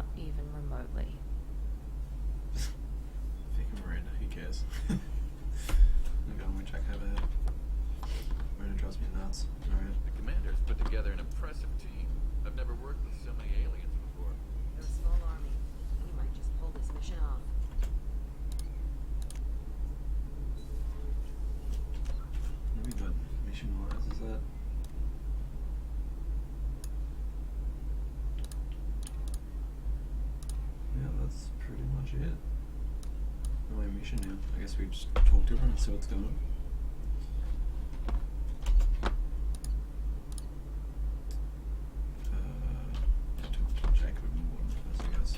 Not even remotely. Fucking Miranda, who cares? I'm going to check over here. Miranda drives me nuts. Alright. The commander's put together an impressive team. I've never worked with so many aliens before. They're a small army. We might just pull this mission off. What have we got mission-wise? Is that... Yeah, that's pretty much it. No mission now. I guess we just talk to everyone and see what's going on. Talk to Jacob and Morton first, I guess.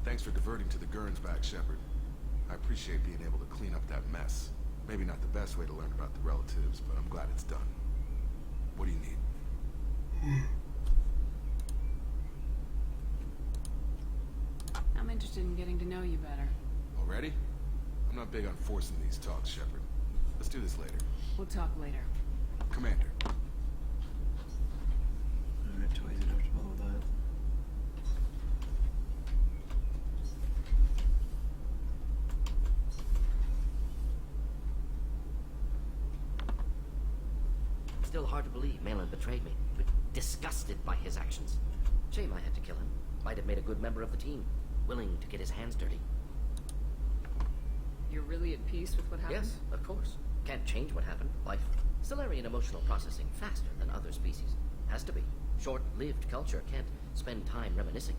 Thanks for diverting to the Gurns back, Shepard. I appreciate being able to clean up that mess. Maybe not the best way to learn about the relatives, but I'm glad it's done. What do you need? I'm interested in getting to know you better. Already? I'm not big on forcing these talks, Shepard. Let's do this later. We'll talk later. Commander. Alright, too easy to have to bother with that. Still hard to believe Malin betrayed me, but disgusted by his actions. Shame I had to kill him. Might have made a good member of the team, willing to get his hands dirty. You're really at peace with what happened? Yes, of course. Can't change what happened. Life. Salarian emotional processing faster than other species. Has to be. Short-lived culture can't spend time reminiscing.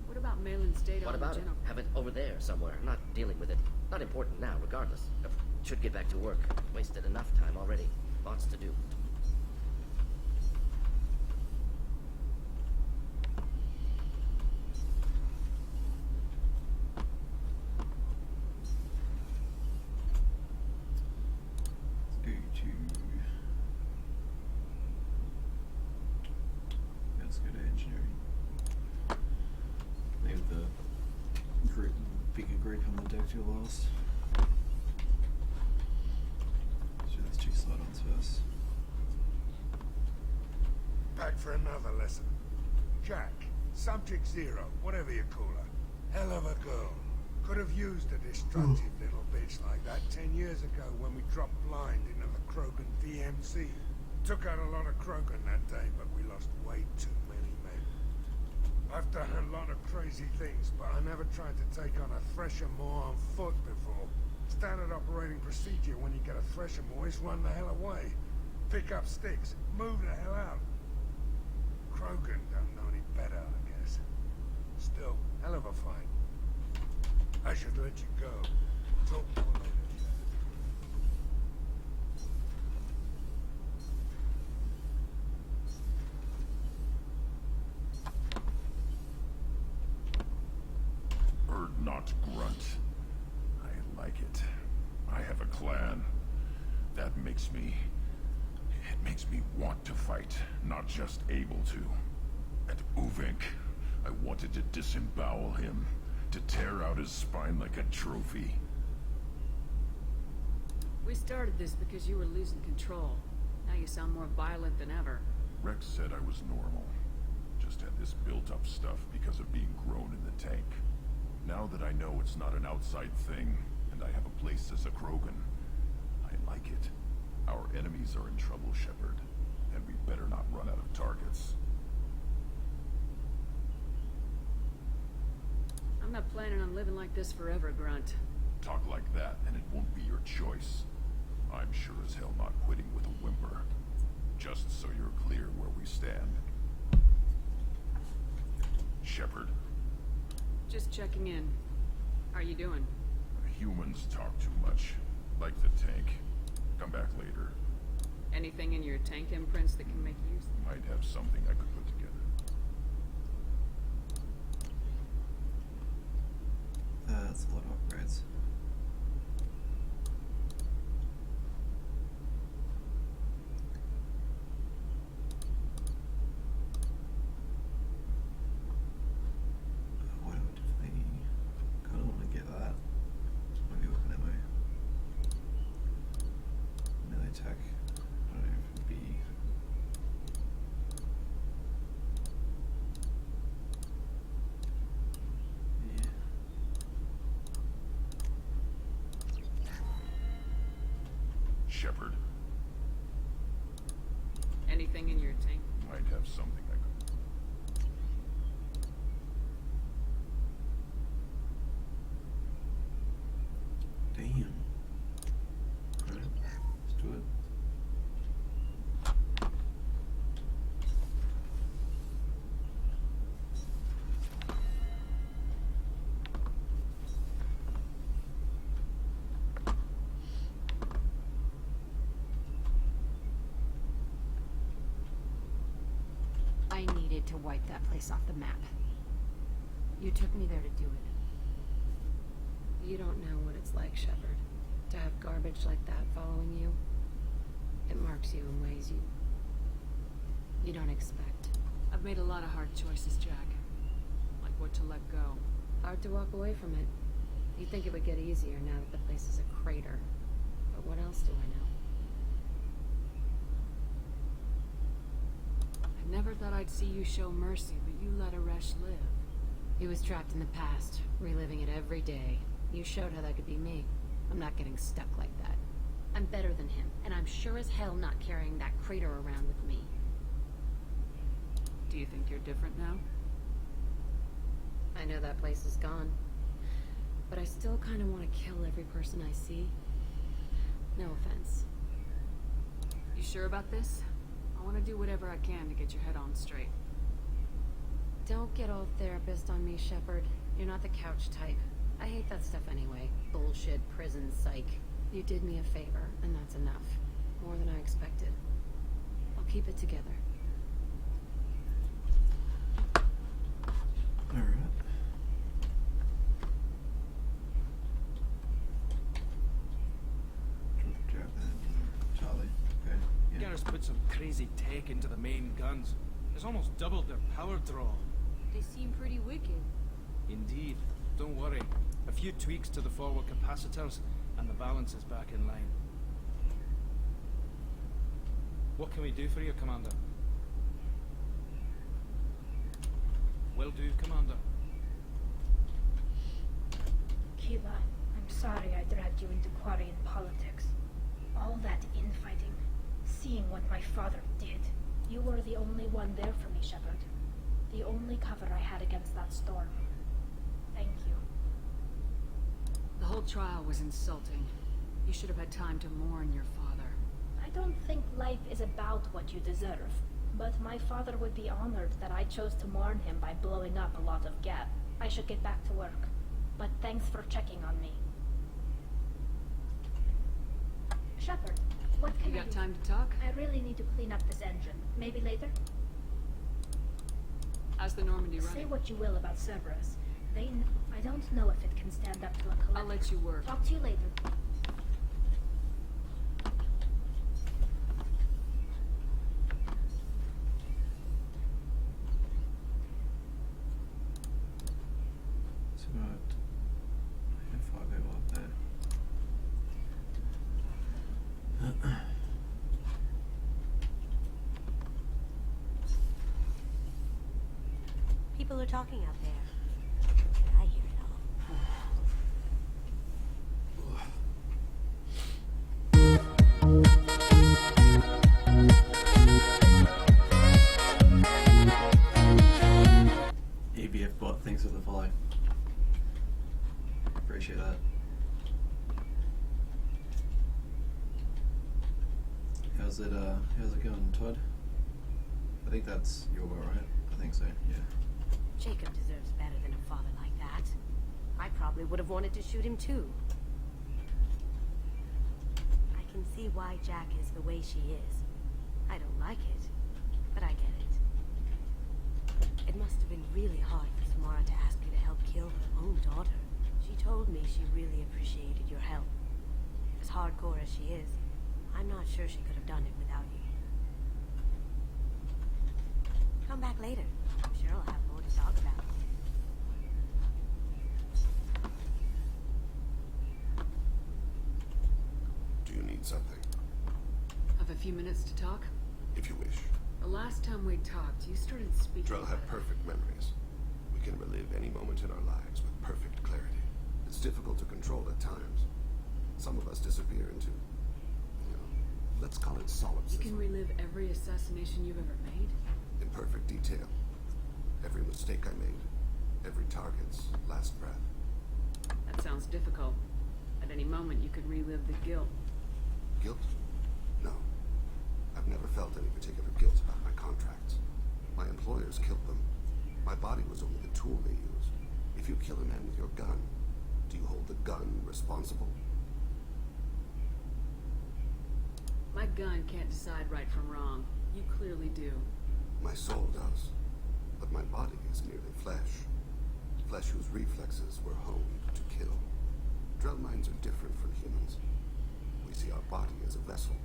What about Malin's data What on the about it? general? Have it over there somewhere. Not dealing with it. Not important now, regardless. Should get back to work. Wasted enough time already. Lots to do. Let's go to engineering. Leave the group, bigger group on the deck till last. Let's do these two slide-ons first. Back for another lesson. Jack, subject zero, whatever you call her. Hell of a girl. Could have used a destructive little bitch like that 10 years ago when we dropped blind into the Krogan VMC. Took out a lot of Krogan that day, but we lost way too many men. I've done a lot of crazy things, but I never tried to take on a Threshamore on foot before. Standard operating procedure when you get a Threshamore is run the hell away. Pick up sticks, move the hell out. Krogan don't know any better, I guess. Still, hell of a fight. I should let you go. Talk more later. Bird not grunt. I like it. I have a clan. That makes me... It makes me want to fight, not just able to. At Uvink, I wanted to disembowel him, to tear out his spine like a trophy. We started this because you were losing control. Now you sound more violent than ever. Rex said I was normal. Just had this built-up stuff because of being grown in the tank. Now that I know it's not an outside thing, and I have a place as a Krogan, I like it. Our enemies are in trouble, Shepard, and we better not run out of targets. I'm not planning on living like this forever, Grunt. Talk like that, and it won't be your choice. I'm sure as hell not quitting with a whimper. Just so you're clear where we stand. Shepard, Just checking in. How you doing? humans talk too much. Like the tank. Come back later. Anything in your tank imprints that can make use? Might have something I could put together. That's a lot of upgrades. Shepard. Anything in your tank? Might have something I could... Damn. Alright, let's do it. I needed to wipe that place off the map. You took me there to do it. You don't know what it's like, Shepard. To have garbage like that following you. It marks you in ways you don't expect. I've made a lot of hard choices, Jack. Like what to let go. Hard to walk away from it. You'd think it would get easier now that the place is a crater. But what else do I know? I never thought I'd see you show mercy, but you let Aresh live. He was trapped in the past, reliving it every day. You showed how that could be me. I'm not getting stuck like that. I'm better than him, and I'm sure as hell not carrying that crater around with me. Do you think you're different now? I know that place is gone. But I still kind of want to kill every person I see. No offense. You sure about this? I want to do whatever I can to get your head on straight. Don't get all therapist on me, Shepard. You're not the couch type. I hate that stuff anyway. Bullshit, prison, psych. You did me a favor, and that's enough. More than I expected. I'll keep it together. Alright. Charlie. Okay. Yeah. Garrus put some crazy tech into the main guns. It's almost doubled their power draw. They seem pretty wicked. Indeed. Don't worry. A few tweaks to the forward capacitors, and the balance is back in line. What can we do for you, Commander? Will do, Commander. Keela, I'm sorry I dragged you into Quarian politics. All that infighting, seeing what my father did. You were the only one there for me, Shepard. The only cover I had against that storm. Thank you. The whole trial was insulting. You should have had time to mourn your father. I don't think life is about what you deserve, but my father would be honored that I chose to mourn him by blowing up a lot of Gap. I should get back to work, but thanks for checking on me. Shepard, what can You I got do? time to talk? I really need to clean up this engine. Maybe later? How's the Normandy Say running? what you will about Cerberus. I don't know if it can stand up to a collector. I'll let you work. Talk to you later. It's about how far they go up there. People are talking out there. I hear it all. ABF bot, thanks for the follow. Appreciate that. How's it going, Todd? I think that's your right? I think so, yeah. Jacob deserves better than a father like that. I probably would have wanted to shoot him too. I can see why Jack is the way she is. I don't like it, but I get it. It must have been really hard for Samara to ask you to help kill her own daughter. She told me she really appreciated your help. As hardcore as she is, I'm not sure she could have done it without you. Come back later. I'm sure I'll have more to talk about. Do you need something? Have a few minutes to talk? If you wish. The last time we talked, you started speaking Drell have about- perfect memories. We can relive any moment in our lives with perfect clarity. It's difficult to control at times. Some of us disappear into, let's call it You solipsism. can relive every assassination you've ever made? In perfect detail. Every mistake I made. Every target's last breath. That sounds difficult. At any moment, you could relive the guilt. Guilt? No. I've never felt any particular guilt about my contracts. My employers killed them. My body was only the tool they used. If you kill a man with your gun, do you hold the gun responsible? My gun can't decide right from wrong. You clearly do. My soul does. But my body is merely flesh. Flesh whose reflexes were honed to kill. Drell minds are different from humans. We see our body as a vessel,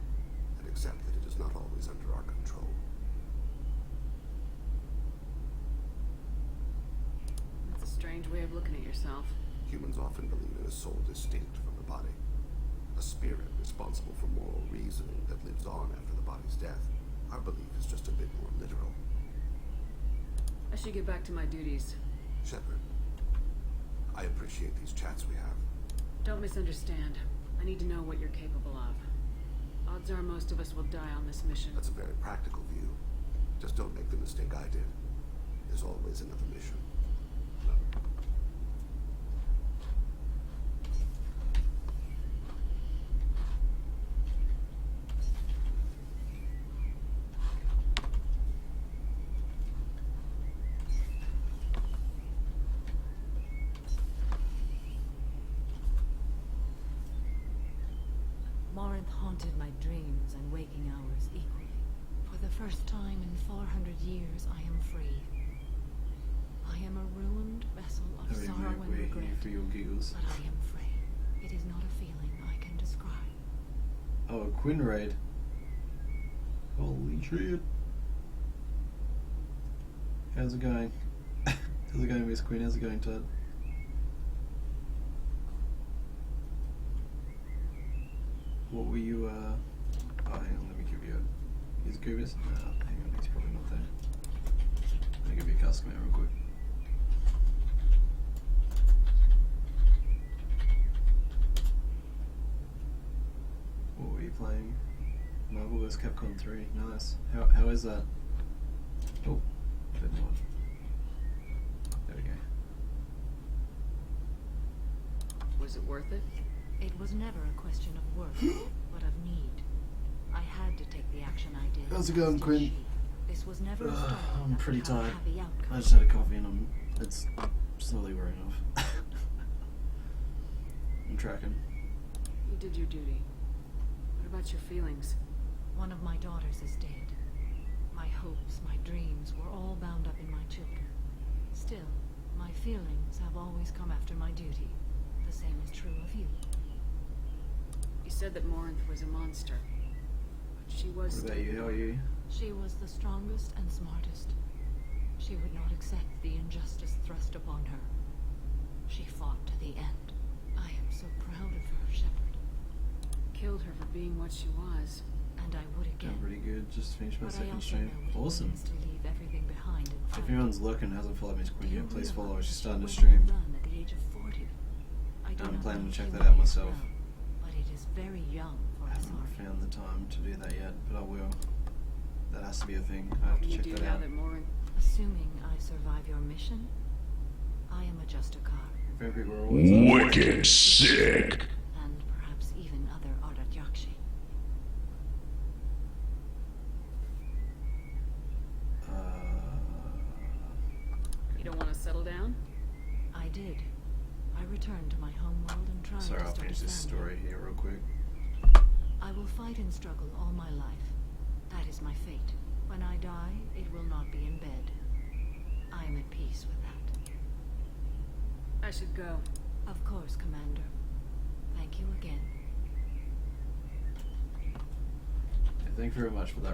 and accept that it is not always under our control. That's a strange way of looking at yourself. Humans often believe in a soul distinct from the body. A spirit responsible for moral reasoning that lives on after the body's death. Our belief is just a bit more literal. I should get back to my duties. Shepard, I appreciate these chats we have. Don't misunderstand. I need to know what you're capable of. Odds are most of us will die on this mission. That's a very practical view. Just don't make the mistake I did. There's always another mission. Morinth haunted my dreams and waking hours equally. For the first time in 400 years, I am free. I am a ruined vessel of sorrow and regret, for your giggles. but I am free. It is not a feeling I can describe. Oh, a Quinn raid. Holy shit. How's it going? How's it going, Miss Quinn? How's it going, Todd? What were you, oh, hang on, let me give you a... Is Goobus? No, hang on, he's probably not there. Let me give you a customer real quick. What were you playing? Marvel vs. Capcom 3, nice. How is that? Oh, bit more. There we go. Was it worth it? It was never a question of worth, but of need. I had to take the action I did. How's it going, Quinn? This was never a story I'm that pretty would have a tired. happy outcome. I just had a coffee and it's slowly wearing off. I'm tracking. You did your duty. What about your feelings? One of my daughters is dead. My hopes, my dreams were all bound up in my children. Still, my feelings have always come after my duty. The same is true of you. You said that Morinth was a monster. But she was What about you? How are you? She was the strongest and smartest. She would not accept the injustice thrust upon her. She fought to the end. I am so proud of her, Shepard. Killed her for being what she was. And I would again. I'm pretty good. Just finished my But I second also stream. know what it Awesome. means to leave everything behind and If fight. anyone's looking and hasn't followed Miss Quinn Do yet, you please follow her. realize She's starting to what stream. would have done at the age of 40? I do I'm not planning know to check human that out age myself. well, but it is very young for I a haven't Asari. found the time to do that yet, but I will. That has to be a thing. I have to You check do that now out. that Morinth... Assuming I survive your mission, I am a Justicar. Vampire were always Wicked sick. And perhaps even other Ardat-Yakshi. You don't want to settle down? I did. I returned to my homeworld and tried Sorry, to I'll start finish a this family. story here real quick. I will fight and struggle all my life. That is my fate. When I die, it will not be in bed. I am at peace with that. I should go. Of course, Commander. Thank you again. Yeah, thank you very much for that.